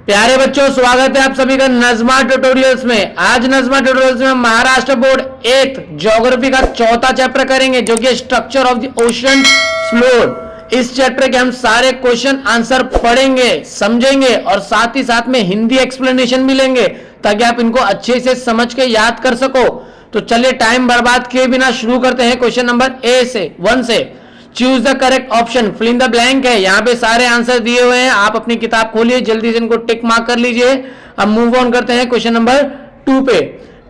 प्यारे बच्चों, स्वागत है आप सभी का नज़मा ट्यूटोरियल्स में। आज नज़मा ट्यूटोरियल्स में महाराष्ट्र बोर्ड 8 ज्योग्राफी का चौथा चैप्टर करेंगे, जो कि structure of the ocean floor. इस चैप्टर के हम सारे क्वेश्चन आंसर पढ़ेंगे, समझेंगे और साथ ही साथ में हिंदी एक्सप्लेनेशन मिलेंगे, ताकि आप इनको अच्छे से समझ के याद कर सको। तो चलिए टाइम बर्बाद किए बिना शुरू करते हैं। क्वेश्चन नंबर 1 से choose the correct option, fill in the blank है। यहाँ पे सारे आंसर दिए हुए हैं, आप अपनी किताब खोलिए, जल्दी से इनको टिक मार्क कर लीजिए। अब मूव ऑन करते हैं क्वेश्चन नंबर 2 पे।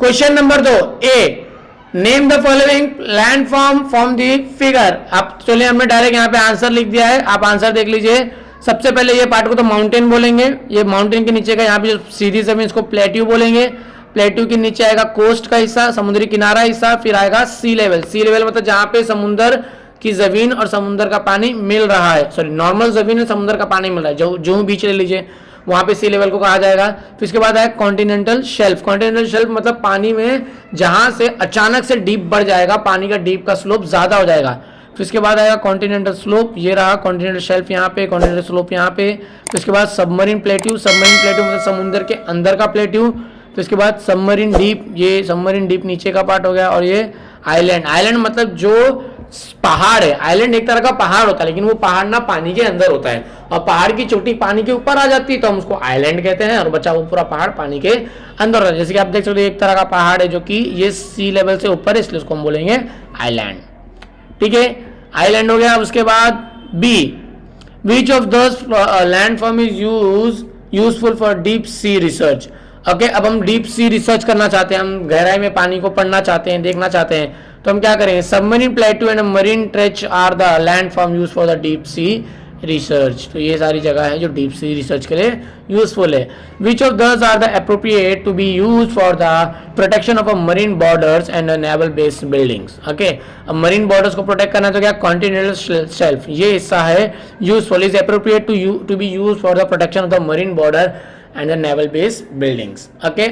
Question number 2 A, name the following landform from the figure. अब चलिए हमने डायरेक्ट यहाँ पे आंसर लिख दिया है, आप आंसर देख लीजिए। सबसे पहले ये पार्ट को तो माउंटेन बोलेंगे, ये माउंटेन के नीचे का यहाँ पे जो सीधी जमीन इसको प्लेट्यू बोलेंगे। प्लेट्यू के नीचे आएगा कोस्ट का हिस्सा, समुद्री किनारा हिस्सा, फिर आएगा सी लेवल। सी लेवल मतलब जहां पे समुद्र की जमीन और समुद्र का पानी मिल रहा है, सॉरी नॉर्मल जमीन और समुद्र का पानी मिल रहा है, जो बीच ले लीजिए, वहां पे सी लेवल को कहा जाएगा। फिर इसके बाद आएगा कॉन्टिनेंटल शेल्फ। कॉन्टिनेंटल शेल्फ मतलब पानी में जहां से अचानक से डीप बढ़ जाएगा, पानी का डीप का स्लोप ज्यादा हो जाएगा। फिर इसके बाद आएगा कॉन्टिनेंटल स्लोप, ये रहा कॉन्टिनेंटल शेल्फ यहाँ पे, कॉन्टिनेंटल स्लोप यहाँ पे। फिर इसके बाद सबमरीन प्लेट्यू। सबमरीन प्लेट्यू मतलब समुद्र के अंदर का प्लेट्यू। तो इसके बाद सबमरीन डीप, ये सबमरीन डीप नीचे का पार्ट हो गया। और ये आइलैंड। आइलैंड मतलब जो पहाड़ है। आइलैंड एक तरह का पहाड़ होता है, लेकिन वो पहाड़ ना पानी के अंदर होता है, और पहाड़ की चोटी पानी के ऊपर आ जाती है तो हम उसको आइलैंड कहते हैं, और बचा वो पूरा पहाड़ पानी के अंदर होता है। जैसे कि आप देख सकते हो एक तरह का पहाड़ है जो कि ये सी लेवल से ऊपर है, इसलिए उसको हम बोलेंगे आइलैंड। ठीक है, आइलैंड हो गया। उसके बाद B, which of those landform is useful for deep sea research. Okay, अब हम डीप सी रिसर्च करना चाहते हैं, हम गहराई में पानी को पढ़ना चाहते हैं, देखना चाहते हैं, तो हम क्या करेंगे? Submarine plateau and marine trench are the landform use for the deep sea research. तो ये सारी जगह है जो डीप सी रिसर्च के लिए यूजफुल है। Which of these are the appropriate to be use for the protection of a marine borders and naval based buildings. Okay, अब मरीन बॉर्डर्स को प्रोटेक्ट करना तो क्या कॉन्टिनेंटल शेल्फ ये हिस्सा है useful, is appropriate to be use for the protection of the marine border and the naval based buildings. Okay,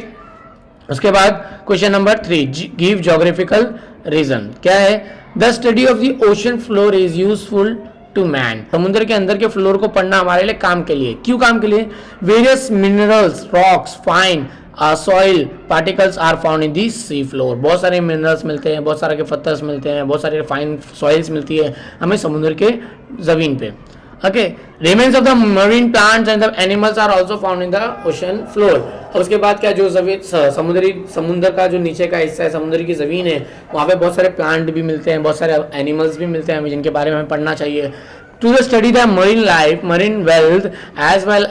उसके बाद question number 3, give geographical reason. क्या है? The study of the ocean floor is useful to man. समुद्र के अंदर के floor को पढ़ना हमारे लिए काम के लिए। क्यों काम के लिए? Various minerals, rocks, fine soil particles are found in the sea floor. बहुत सारे मिनरल्स मिलते हैं, बहुत सारे के पत्थर्स मिलते हैं, बहुत सारे फाइन सॉइल्स मिलती है हमें समुद्र के जमीन पे। Okay, remains of the marine plants and the animals are also found in the ocean floor. और उसके बाद क्या, जो समुद्र का जो नीचे का हिस्सा है, समुद्र की जमीन है, वहाँ पे बहुत सारे प्लांट भी मिलते हैं, बहुत सारे एनिमल्स भी मिलते हैं, जिनके बारे में हमें पढ़ना चाहिए। To study the marine life, marine wealth, as well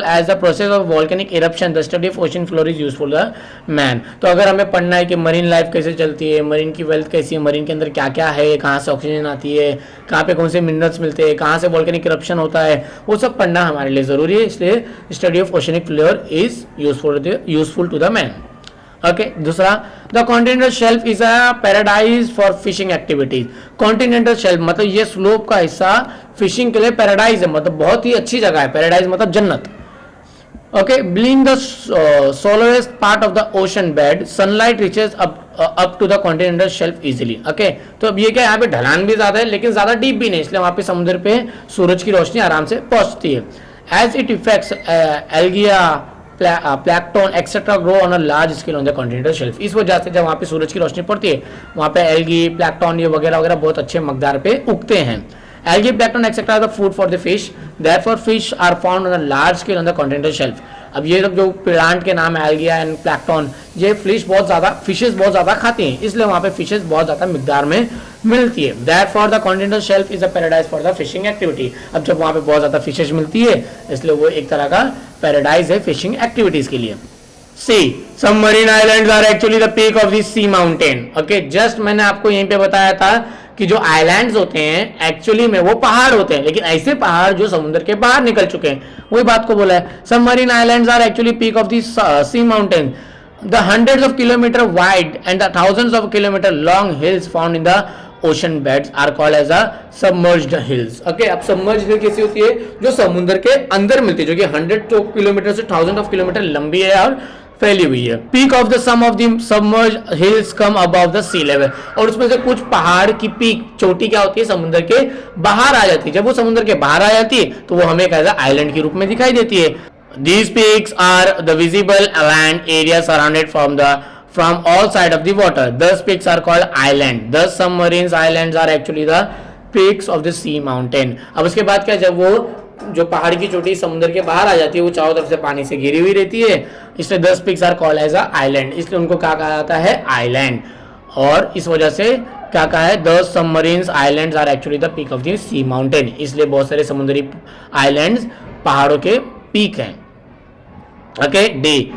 as the process of volcanic eruption, the study of ocean floor is useful to man। तो अगर हमें पढ़ना है कि मरीन लाइफ कैसे चलती है, मरीन की वेल्थ कैसी है, मरीन के अंदर क्या क्या है, कहाँ से ऑक्सीजन आती है, कहाँ पे कौन से मिनरल्स मिलते हैं, कहाँ से वॉल्केनिक इरप्शन होता है, वो सब पढ़ना हमारे लिए जरूरी है। इसलिए study of oceanic floor is useful to the man. Okay, दूसरा, the continental shelf is a paradise for fishing activities. Continental shelf मतलब ये स्लोप का हिस्सा फिशिंग के लिए पैराडाइज है, मतलब बहुत ही अच्छी जगह है। पैराडाइज मतलब जन्नत। Okay, being the shallowest part of the ocean bed, sunlight reaches up to the continental shelf easily. Okay, तो अब ये क्या, यहाँ पे ढलान भी ज्यादा है लेकिन ज्यादा डीप भी नहीं, इसलिए वहां पे समुद्र पे सूरज की रोशनी आराम से पहुंचती है। As it affects algae, plankton etcetera grow on a large scale on the continental shelf. इस वजह से जब वहाँ पे सूरज की रोशनी पड़ती है, वहाँ पे एल्गी, प्लैंकटन ये वगैरह वगैरह बहुत अच्छे मकदार पे उगते हैं। Algae, plankton etcetera are the food for the fish, therefore fish are found on a large scale on the continental shelf. अब ये जो प्लांट के नाम है एल्गिया एंड प्लैंकटन, ये फिशेस बहुत ज्यादा खाती हैं, इसलिए वहाँ पे फिशेस बहुत ज्यादा मिकदार में मिलती है। Therefore the continental shelf is a paradise for the fishing activity. अब जब वहाँ पे बहुत ज्यादा फिशेस मिलती है, इसलिए वो एक तरह का पैराडाइज है फिशिंग एक्टिविटीज के लिए। See, submarine islands are actually the peak of the sea mountain. Okay, just मैंने आपको यहीं पे बताया था कि जो आइलैंड्स होते हैं एक्चुअली में वो पहाड़ होते हैं, लेकिन ऐसे पहाड़ जो समुद्र के बाहर निकल चुके हैं, वही बात को बोला है। Submarine islands are actually peak of the sea mountain, the hundreds of kilometers wide and the thousands of kilometers long hills found in the ocean beds are called as a submerged hills। okay, अब submerged hill कैसी होती है? जो समुद्र के अंदर मिलती है, जो कि 100 किलोमीटर से 1000 of किलोमीटर लंबी है और फैली हुई है। Peak of the some of the submerged hills come above the sea level, और उसमें से कुछ पहाड़ की पीक चोटी क्या होती है, समुद्र के बाहर आ जाती है। जब वो समुद्र के बाहर आ जाती है तो वो हमें एज आइलैंड के रूप में दिखाई देती है। These peaks are the visible land area surrounded from all side of the water. Thus peaks are called island. Thus submarine islands are actually the peaks of the sea mountain. अब उसके बाद क्या, जब वो जो पहाड़ की चोटी समुद्र के बाहर आ जाती है वो चारों तरफ से पानी से घिरी हुई रहती है, इसलिए 10 peaks are called as a island, इसलिए उनको क्या कहा जाता है, आइलैंड. और इस वजह से क्या कहा है, 10 submarines islands are actually the peak of the sea mountain, इसलिए बहुत सारे समुद्री आइलैंड्स पहाड़ों के पीक हैं. Okay. D,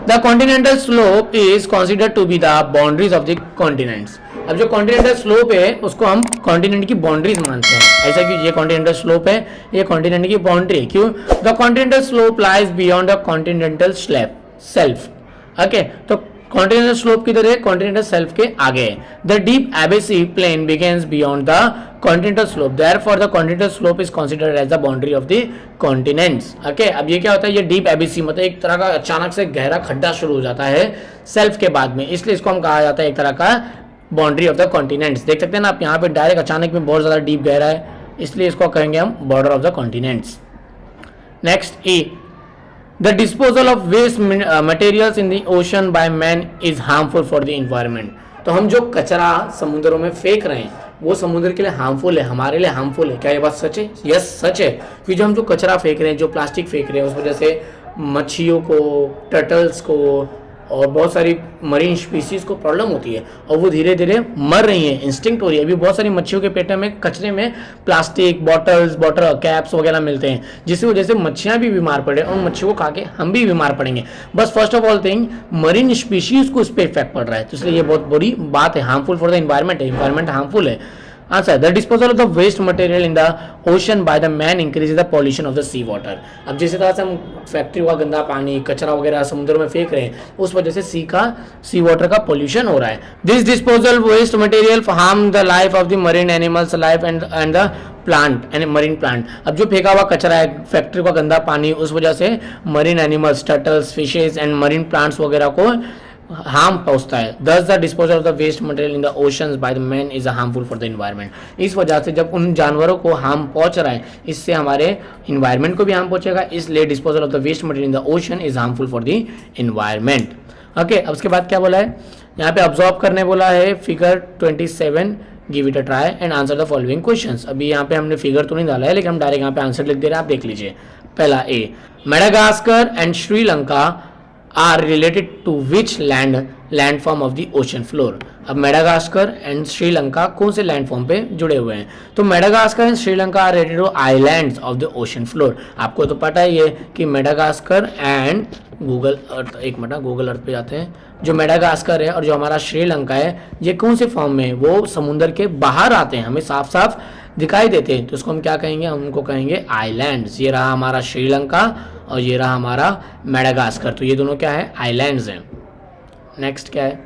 the continental slope is considered to be the boundaries of the continents. अब जो कॉन्टिनेंटल स्लोप है उसको हम कॉन्टिनेंट की बाउंड्रीज मानते हैं. ऐसा कि ये कॉन्टिनेंटल स्लोप है, ये कॉन्टिनेंट की बाउंड्री है. क्यों? The continental slope lies beyond the continental shelf. Okay, तो कॉन्टिनेंटल स्लोप किधर है, कॉन्टिनेंटल सेल्फ के आगे है. The deep abyssal plain begins beyond the continental slope, therefore the continental slope is considered as the boundary of the continents. Okay, अब ये क्या होता है, ये डीप एबेसी मतलब एक तरह का अचानक से गहरा खड्डा शुरू हो जाता है सेल्फ के बाद में, इसलिए इसको हम कहा जाता है एक तरह का बाउंड्री ऑफ द कॉन्टिनेंट्स. देख सकते हैं ना आप यहाँ पे डायरेक्ट अचानक में बहुत ज़्यादा डीप गहरा है, इसलिए इसको कहेंगे हम border of the continents. Next, E, the disposal of waste materials in the ocean by man is harmful for the environment. तो हम जो कचरा समुद्रों में फेंक रहे हैं वो समुद्र के लिए हार्मफुल है, हमारे लिए हार्मफुल है. क्या ये बात सच है? यस, सच है. क्योंकि जो हम जो कचरा फेंक रहे हैं, जो प्लास्टिक फेंक रहे हैं, उस वजह से मच्छियों को, टर्टल्स को और बहुत सारी मरीन स्पीसीज को प्रॉब्लम होती है और वो धीरे धीरे मर रही हैं, इंस्टिंक्ट हो रही है. अभी बहुत सारी मच्छियों के पेट में कचरे में प्लास्टिक बॉटल्स, बॉटल कैप्स वगैरह मिलते हैं, जिसकी वजह से मच्छियाँ भी बीमार पड़े और मच्छियों को खा के हम भी बीमार पड़ेंगे. बस first of all thing, marine species को इस पर इफेक्ट पड़ रहा है, तो इसलिए ये बहुत बड़ी बात है. हार्मफुल फॉर द इन्वायरमेंट है, इन्वायरमेंट हार्मफुल है. Answer, the disposal of the waste material in the ocean by the man increase the pollution of the sea water. अब जिस तरह से हम फैक्ट्री का गंदा पानी, कचरा वगैरह समुद्र में फेंक रहे हैं, उस वजह से सी वाटर का पॉल्यूशन हो रहा है. This disposal waste material harm the life of the marine animals life and the plant and marine plant. अब जो फेंका हुआ कचरा है, फैक्ट्री का गंदा पानी, उस वजह से marine animals, turtles, fishes and marine plants वगैरह को हार्म पहुंचता है. Thus the disposal of the waste material in the oceans by the man is harmful for the environment. इस वजह से जब उन जानवरों को हार्म पहुंच रहा है, इससे हमारे इन्वायरमेंट को भी हार्म पहुंचेगा, इसलिए disposal of the waste material in the ocean is harmful for the environment. Okay, अब उसके बाद क्या बोला है यहाँ पे, ऑब्जर्व करने बोला है. Figure 27, give it a try and answer the following questions. अभी यहाँ पे हमने फिगर तो नहीं डाला है, लेकिन हम डायरेक्ट यहाँ पे आंसर लिख दे रहे हैं, आप देख लीजिए. पहला, A, Madagascar and Sri Lanka are related to which landform of the ocean floor. अब मेडागास्कर एंड श्रीलंका कौन से लैंडफॉर्म पे जुड़े हुए हैं, तो Madagascar and Sri Lanka are related to islands of the ocean floor. आपको तो पता ही है कि मेडागास्कर एंड गूगल अर्थ, एक मिनट गूगल अर्थ पे जाते हैं. जो मेडागास्कर है और जो हमारा श्रीलंका है, ये कौन से फॉर्म में है, वो समुद्र के बाहर आते हैं, हमें साफ साफ दिखाई देते हैं, तो इसको हम क्या कहेंगे, हम उनको कहेंगे आइलैंड्स. ये रहा हमारा श्रीलंका और ये रहा हमारा मेडागास्कर, तो ये दोनों क्या है, आइलैंड्स हैं. नेक्स्ट क्या है,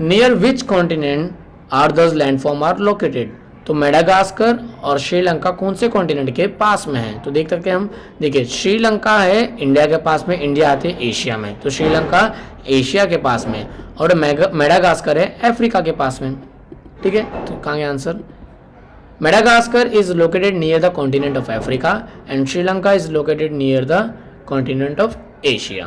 नियर विच कॉन्टिनेंट आर दस लैंडफॉर्म आर लोकेटेड. तो मेडागास्कर और श्रीलंका कौन से कॉन्टिनेंट के पास में है, तो देख सकते हैं हम. देखिए, श्रीलंका है इंडिया के पास में, इंडिया आते हैं एशिया में, तो श्रीलंका एशिया के पास में, और मेडागास्कर है अफ्रीका के पास में. ठीक है, तो कहाँ है answer. Madagascar is located near the continent of Africa and Sri Lanka is located near the continent of Asia.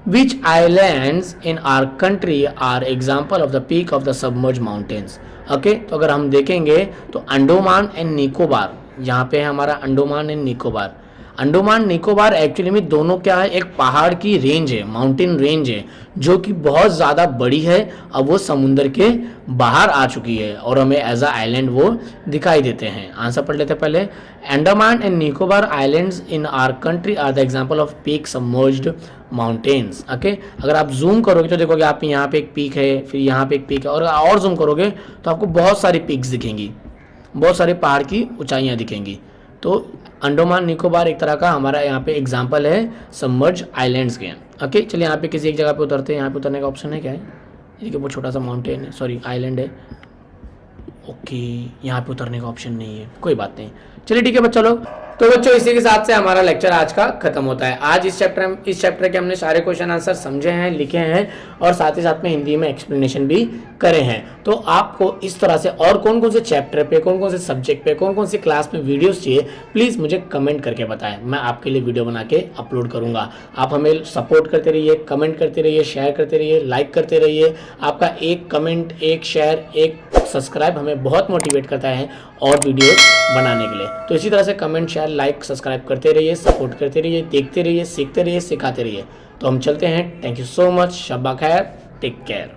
Which islands in our country are example of the peak of the submerged mountains? Okay, तो अगर हम देखेंगे तो Andaman and Nicobar, यहाँ पे है हमारा Andaman and Nicobar. Andaman Nicobar actually में दोनों क्या है, एक पहाड़ की रेंज है, माउंटेन रेंज है, जो कि बहुत ज़्यादा बड़ी है. अब वो समुद्र के बाहर आ चुकी है और हमें एज अ आइलैंड वो दिखाई देते हैं. आंसर पढ़ लेते हैं पहले. Andaman and Nicobar islands in our country are the example of peak submerged mountains. Okay, अगर आप जूम करोगे तो देखोगे आप यहाँ पे एक पीक है, फिर यहाँ पे एक पीक है, और जूम करोगे तो आपको बहुत सारी पीक्स दिखेंगी, बहुत सारे पहाड़ की ऊंचाइयाँ दिखेंगी. तो अंडोमान निकोबार एक तरह का हमारा यहाँ पे एग्जाम्पल है सबमर्ज आइलैंड्स के. ओके, चलिए यहाँ पे किसी एक जगह पे उतरते हैं. यहाँ पे उतरने का ऑप्शन है क्या है, देखिए वो छोटा सा माउंटेन है, सॉरी आइलैंड है. ओके, यहाँ पे उतरने का ऑप्शन नहीं है, कोई बात नहीं। चलिए ठीक है बच्चों लोग, तो बच्चों इसी के साथ से हमारा लेक्चर आज का खत्म होता है। आज इस चैप्टर के हमने सारे क्वेश्चन आंसर समझे हैं, लिखे हैं और साथ ही साथ में हिंदी में एक्सप्लेनेशन भी करे हैं। तो आपको इस तरह से और कौन कौन से चैप्टर पे, कौन कौन से सब्जेक्ट पे, कौन कौन सी क्लास में वीडियोस चाहिए, प्लीज़ मुझे कमेंट करके बताएं, मैं आपके लिए वीडियो बना के अपलोड करूँगा। आप हमें सपोर्ट करते रहिए, कमेंट करते रहिए, शेयर करते रहिए, लाइक करते रहिए। आपका एक कमेंट, एक शेयर, एक सब्सक्राइब हमें बहुत मोटिवेट करता है और वीडियो बनाने के लिए। तो इसी तरह से कमेंट, शेयर, लाइक, सब्सक्राइब करते रहिए, सपोर्ट करते रहिए, देखते रहिए, सीखते रहिए, सिखाते रहिए। तो हम चलते हैं। Thank you so much. शब्बा खैर, टेक केयर।